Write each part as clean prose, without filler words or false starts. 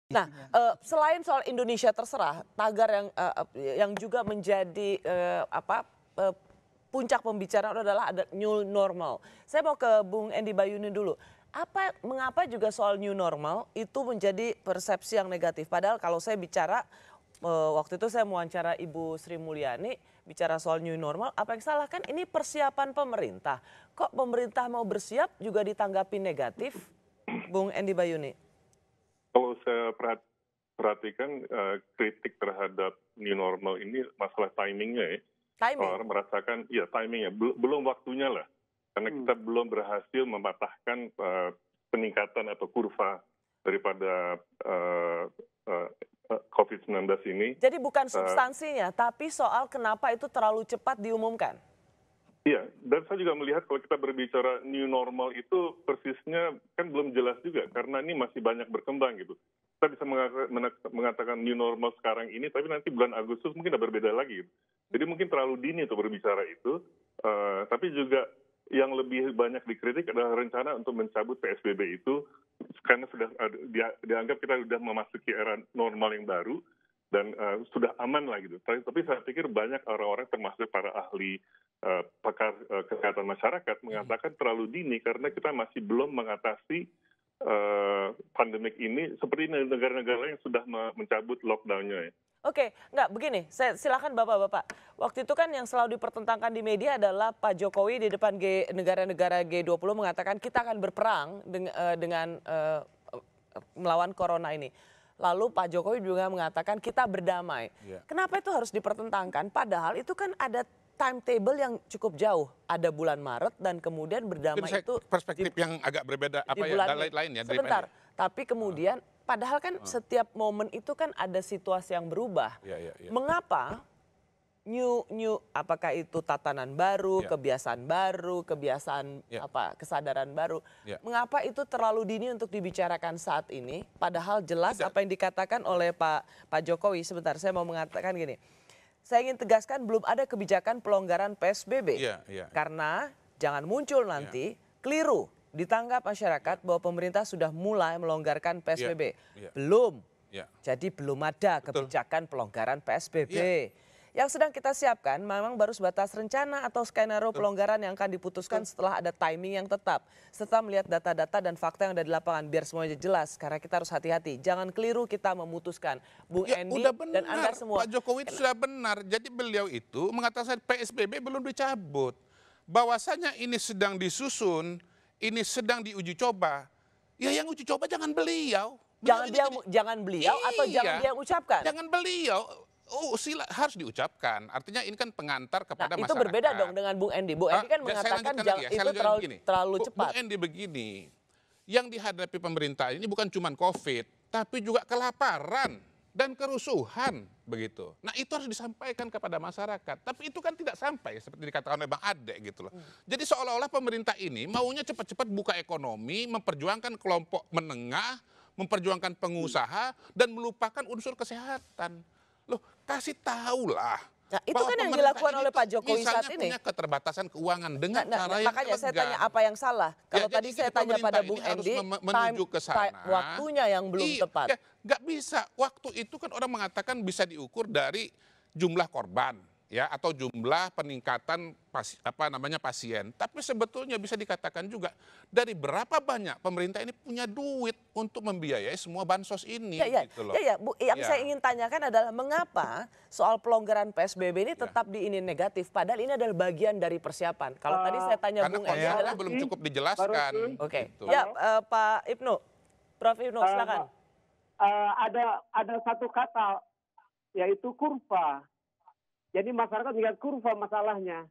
Nah, isinya. selain soal Indonesia terserah, tagar yang juga menjadi eee, puncak pembicaraan adalah ada new normal. Saya mau ke Bung Endy Bayuni dulu. Mengapa juga soal new normal itu menjadi persepsi yang negatif? Padahal kalau saya bicara waktu itu saya mewawancara Ibu Sri Mulyani bicara soal new normal, apa yang salah kan ini persiapan pemerintah. Kok pemerintah mau bersiap juga ditanggapi negatif, Bung Endy Bayuni? Kalau saya perhatikan kritik terhadap new normal ini masalah timingnya ya. Timing? Orang merasakan, ya timingnya, belum waktunya lah. Karena kita belum berhasil mematahkan peningkatan atau kurva daripada COVID-19 ini. Jadi bukan substansinya, tapi soal kenapa itu terlalu cepat diumumkan? Iya, dan saya juga melihat kalau kita berbicara new normal itu persisnya kan belum jelas juga karena ini masih banyak berkembang gitu. Kita bisa mengatakan new normal sekarang ini, tapi nanti bulan Agustus mungkin udah berbeda lagi. Gitu. Jadi mungkin terlalu dini untuk berbicara itu. Tapi juga yang lebih banyak dikritik adalah rencana untuk mencabut PSBB itu karena sudah dianggap kita sudah memasuki era normal yang baru. Dan sudah aman lah gitu. Tapi saya pikir banyak orang-orang termasuk para ahli pakar kesehatan masyarakat mengatakan terlalu dini karena kita masih belum mengatasi pandemik ini seperti negara-negara yang sudah mencabut lockdown-nya ya. Oke, enggak begini, silakan Bapak-Bapak. Waktu itu kan yang selalu dipertentangkan di media adalah Pak Jokowi di depan negara-negara G20 mengatakan kita akan berperang dengan melawan corona ini. Lalu Pak Jokowi juga mengatakan kita berdamai. Yeah. Kenapa itu harus dipertentangkan? Padahal itu kan ada timetable yang cukup jauh. Ada bulan Maret dan kemudian berdamai itu perspektif yang agak berbeda apa ya lain ya. Sebentar, tapi kemudian padahal kan setiap momen itu kan ada situasi yang berubah. Yeah. Mengapa apakah itu tatanan baru, kebiasaan baru, kesadaran baru. Mengapa itu terlalu dini untuk dibicarakan saat ini? Padahal jelas apa yang dikatakan oleh Pak Jokowi. Sebentar, saya mau mengatakan gini. Saya ingin tegaskan belum ada kebijakan pelonggaran PSBB. Karena jangan muncul nanti keliru ditanggap masyarakat bahwa pemerintah sudah mulai melonggarkan PSBB. Belum. Jadi belum ada kebijakan pelonggaran PSBB. Yang sedang kita siapkan memang baru sebatas rencana atau skenario pelonggaran yang akan diputuskan setelah ada timing yang tetap. Setelah melihat data-data dan fakta yang ada di lapangan biar semuanya jelas. Karena kita harus hati-hati. Jangan keliru kita memutuskan. Bung Endy dan Anda semua. Pak Jokowi itu sudah benar. Jadi beliau itu mengatakan PSBB belum dicabut. Bahwasanya ini sedang disusun, ini sedang diuji coba. Ya yang uji coba jangan beliau. Jangan beliau atau jangan dia yang ucapkan? Jangan beliau. Harus diucapkan. Artinya ini kan pengantar kepada masyarakat. Itu berbeda dong dengan Bung Endy. Bung Endy kan mengatakan itu terlalu cepat. Bung Endy begini, yang dihadapi pemerintah ini bukan cuma COVID, tapi juga kelaparan dan kerusuhan begitu. Nah itu harus disampaikan kepada masyarakat. Tapi itu kan tidak sampai seperti dikatakan oleh Bang Ade gitu loh. Jadi seolah-olah pemerintah ini maunya cepat-cepat buka ekonomi, memperjuangkan kelompok menengah, memperjuangkan pengusaha dan melupakan unsur kesehatan. Loh, kasih tahulah. Nah, itu kan yang dilakukan oleh Pak Jokowi saat ini. Misalnya punya keterbatasan keuangan dengan cara yang makanya saya tanya apa yang salah. Kalau tadi saya tanya pada Bung Endy, menuju ke sana, waktunya yang belum tepat. Nggak bisa. Waktu itu kan orang mengatakan bisa diukur dari jumlah korban, ya, atau jumlah peningkatan pasien. Tapi sebetulnya bisa dikatakan juga dari berapa banyak pemerintah ini punya duit untuk membiayai semua bansos ini. Gitu loh. Yang saya ingin tanyakan adalah mengapa soal pelonggaran PSBB ini tetap negatif, padahal ini adalah bagian dari persiapan. Kalau tadi saya tanya Bung Endy adalah belum cukup dijelaskan. Oke. Gitu. Ya, Pak Ibnu, Prof Ibnu, silakan. Ada satu kata yaitu kurva. Jadi masyarakat melihat kurva masalahnya.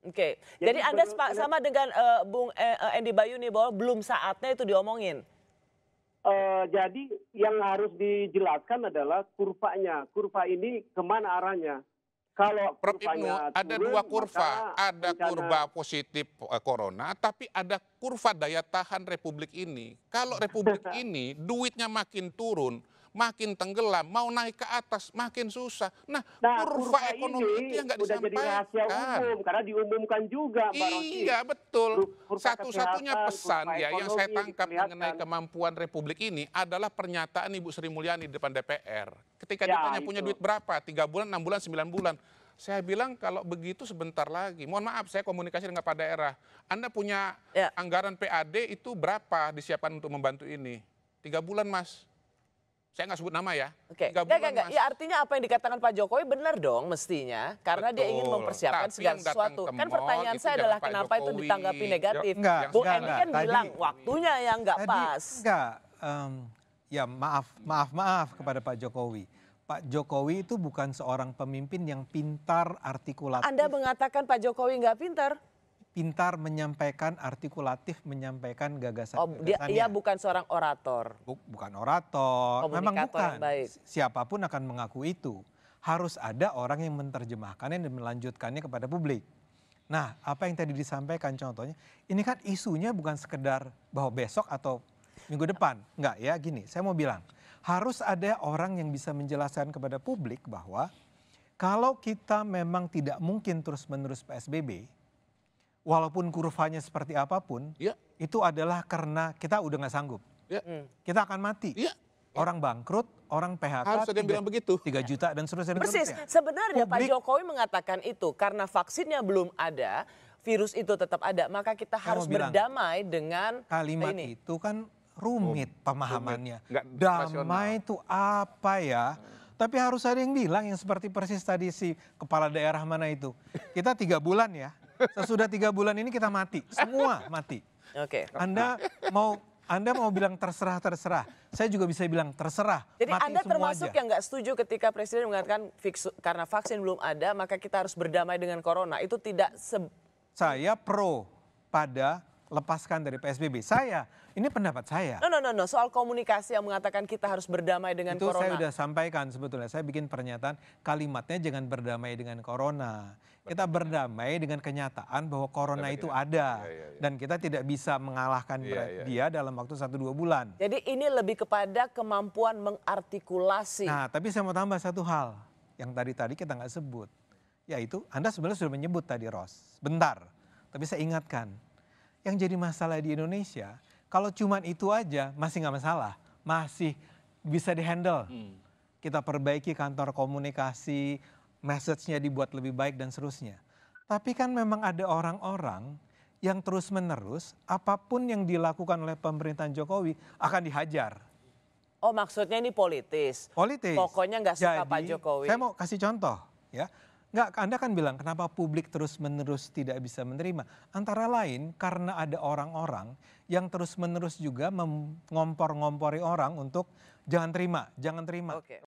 Oke, jadi Anda sama dengan Bung Endy Bayuni bahwa belum saatnya itu diomongin. Jadi yang harus dijelaskan adalah kurvanya. Kurva ini kemana arahnya? Kalau Prof Ibnu, ada dua kurva, ada kurva positif corona, tapi ada kurva daya tahan Republik ini. Kalau Republik ini duitnya makin turun, makin tenggelam, mau naik ke atas makin susah. Nah, Nah, kurva kurva ekonomi ini itu yang nggak udah jadi rahasia disampaikan. umum karena diumumkan juga, Mbak Rosi. Iya, betul. Kurva Satu-satunya kesehatan, pesan kurva ya yang saya ekonomi tangkap diperlihatkan. mengenai kemampuan Republik ini adalah pernyataan Ibu Sri Mulyani di depan DPR. Ketika Ya, ditanya punya itu. duit berapa, 3 bulan, 6 bulan, 9 bulan. Saya bilang kalau begitu sebentar lagi. Mohon maaf, saya komunikasi dengan Kepala Daerah. Anda punya Ya. anggaran PAD itu berapa disiapkan untuk membantu ini? 3 bulan, Mas. Saya nggak sebut nama ya. Oke, 3 bulan, Mas. ya artinya apa yang dikatakan Pak Jokowi benar dong mestinya, karena dia ingin Betul. mempersiapkan Tapi segala yang datang sesuatu. ke Kan mall pertanyaan itu saya jangan adalah Pak kenapa itu Jokowi. ditanggapi negatif. Enggak, Bung enggak, Endi kan tadi- bilang waktunya yang nggak Tadi pas. enggak, ya maaf kepada Pak Jokowi. Pak Jokowi itu bukan seorang pemimpin yang pintar artikulatif, Anda mengatakan Pak Jokowi nggak pintar. pintar menyampaikan artikulatif, menyampaikan Oh, gagasan-gagasannya. dia bukan seorang orator. Bukan orator, memang Komunikator bukan. yang baik. Siapapun akan mengaku itu. Harus ada orang yang menerjemahkannya dan melanjutkannya kepada publik. Nah, apa yang tadi disampaikan contohnya, ini kan isunya bukan sekedar bahwa besok atau minggu depan. Enggak ya, gini, saya mau bilang. Harus ada orang yang bisa menjelaskan kepada publik bahwa kalau kita memang tidak mungkin terus-menerus PSBB, walaupun kurvanya seperti apapun, Ya. itu adalah karena kita udah nggak sanggup. Ya. Kita akan mati. Iya. Orang bangkrut, orang PHK, Harus ada yang bilang begitu. 3 juta dan seterusnya. Persis, sebenarnya Pak Publik- Jokowi mengatakan itu karena vaksinnya belum ada, virus itu tetap ada, maka kita Saya harus mau bilang, berdamai dengan Kalimat ini. itu kan rumit pemahamannya. Nggak Damai itu apa ya? Tapi harus ada yang bilang yang seperti persis tadi si kepala daerah mana itu. Kita 3 bulan ya. Sesudah 3 bulan ini kita mati. Semua mati. Oke. Anda mau bilang terserah. Saya juga bisa bilang terserah. Jadi mati Anda semua termasuk aja. yang nggak setuju ketika Presiden mengatakan karena vaksin belum ada, maka kita harus berdamai dengan corona. Itu tidak Saya pro pada lepaskan dari PSBB. Ini pendapat saya. No. Soal komunikasi yang mengatakan kita harus berdamai dengan Itu corona. saya sudah sampaikan sebetulnya. Saya bikin pernyataan kalimatnya jangan berdamai dengan corona. Kita berdamai dengan kenyataan bahwa corona itu ada. Dan kita tidak bisa mengalahkan dia dalam waktu 1-2 bulan. Jadi ini lebih kepada kemampuan mengartikulasi. Nah, tapi saya mau tambah satu hal yang tadi kita nggak sebut. Yaitu Anda sebenarnya sudah menyebut tadi, Ros. Bentar, tapi saya ingatkan. Yang jadi masalah di Indonesia, kalau cuman itu aja masih nggak masalah. Masih bisa dihandle. Kita perbaiki kantor komunikasi, message-nya dibuat lebih baik dan seterusnya. Tapi kan memang ada orang-orang yang terus-menerus apapun yang dilakukan oleh pemerintahan Jokowi akan dihajar. Oh, maksudnya ini politis. Politis. Pokoknya nggak suka Jadi, Pak Jokowi. Saya mau kasih contoh ya. Nggak, Anda kan bilang kenapa publik terus-menerus tidak bisa menerima. Antara lain karena ada orang-orang yang terus-menerus juga mengompor-ngompori orang untuk jangan terima. Oke.